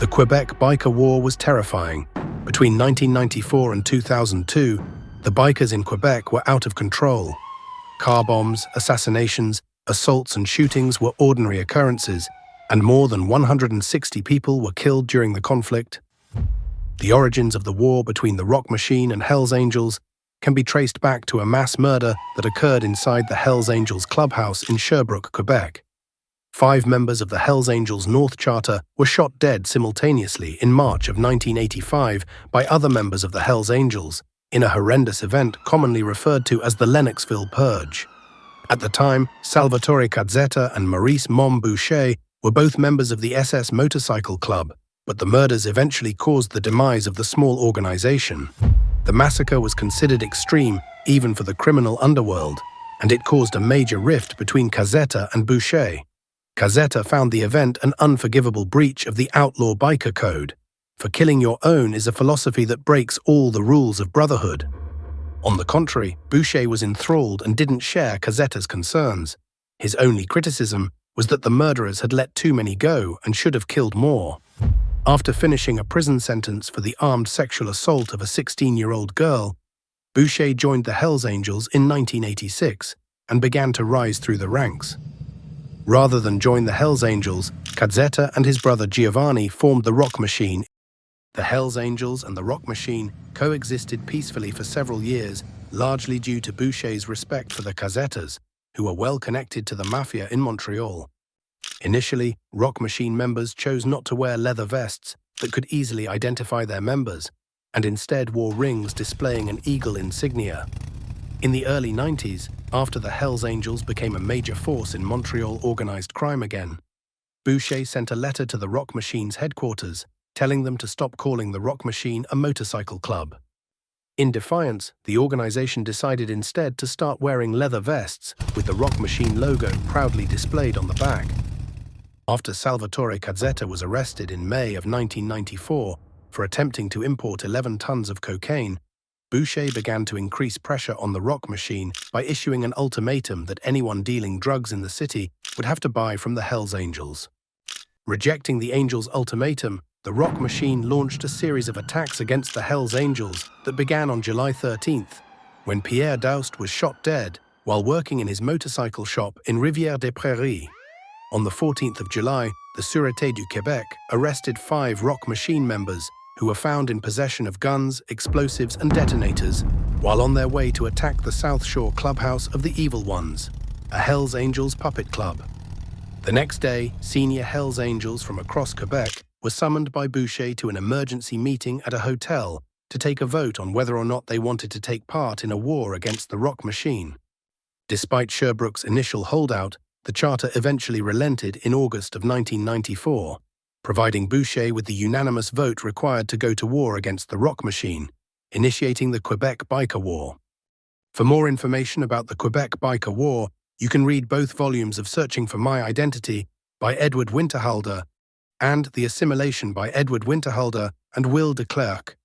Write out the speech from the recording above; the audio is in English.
The Quebec Biker War was terrifying. Between 1994 and 2002, the bikers in Quebec were out of control. Car bombs, assassinations, assaults and shootings were ordinary occurrences, and more than 160 people were killed during the conflict. The origins of the war between the Rock Machine and Hells Angels can be traced back to a mass murder that occurred inside the Hells Angels clubhouse in Sherbrooke, Quebec. 5 members of the Hells Angels North Charter were shot dead simultaneously in March of 1985 by other members of the Hells Angels in a horrendous event commonly referred to as the Lennoxville Purge. At the time, Salvatore Cazzetta and Maurice Mom Boucher were both members of the SS Motorcycle Club, but the murders eventually caused the demise of the small organization. The massacre was considered extreme even for the criminal underworld, and it caused a major rift between Cazzetta and Boucher. Cazzetta found the event an unforgivable breach of the outlaw biker code, for killing your own is a philosophy that breaks all the rules of brotherhood. On the contrary, Boucher was enthralled and didn't share Cazzetta's concerns. His only criticism was that the murderers had let too many go and should have killed more. After finishing a prison sentence for the armed sexual assault of a 16-year-old girl, Boucher joined the Hells Angels in 1986 and began to rise through the ranks. Rather than join the Hells Angels, Cazzetta and his brother Giovanni formed the Rock Machine. The Hells Angels and the Rock Machine coexisted peacefully for several years, largely due to Boucher's respect for the Cazzettas, who were well connected to the mafia in Montreal. Initially, Rock Machine members chose not to wear leather vests that could easily identify their members, and instead wore rings displaying an eagle insignia. In the early 90s, after the Hells Angels became a major force in Montreal organized crime again, Boucher sent a letter to the Rock Machine's headquarters, telling them to stop calling the Rock Machine a motorcycle club. In defiance, the organization decided instead to start wearing leather vests with the Rock Machine logo proudly displayed on the back. After Salvatore Cazzetta was arrested in May of 1994 for attempting to import 11 tons of cocaine, Boucher began to increase pressure on the Rock Machine by issuing an ultimatum that anyone dealing drugs in the city would have to buy from the Hells Angels. Rejecting the Angels' ultimatum, the Rock Machine launched a series of attacks against the Hells Angels that began on July 13th, when Pierre Daoust was shot dead while working in his motorcycle shop in Rivière-des-Prairies. On the 14th of July, the Sûreté du Québec arrested 5 Rock Machine members who were found in possession of guns, explosives and detonators while on their way to attack the South Shore clubhouse of the Evil Ones, a Hells Angels puppet club. The next day, senior Hells Angels from across Quebec were summoned by Boucher to an emergency meeting at a hotel to take a vote on whether or not they wanted to take part in a war against the Rock Machine. Despite Sherbrooke's initial holdout, the charter eventually relented in August of 1994, providing Boucher with the unanimous vote required to go to war against the Rock Machine, initiating the Quebec Biker War. For more information about the Quebec Biker War, you can read both volumes of Searching for My Identity by Edward Winterhalter and The Assimilation by Edward Winterhalter and Will de Klerk.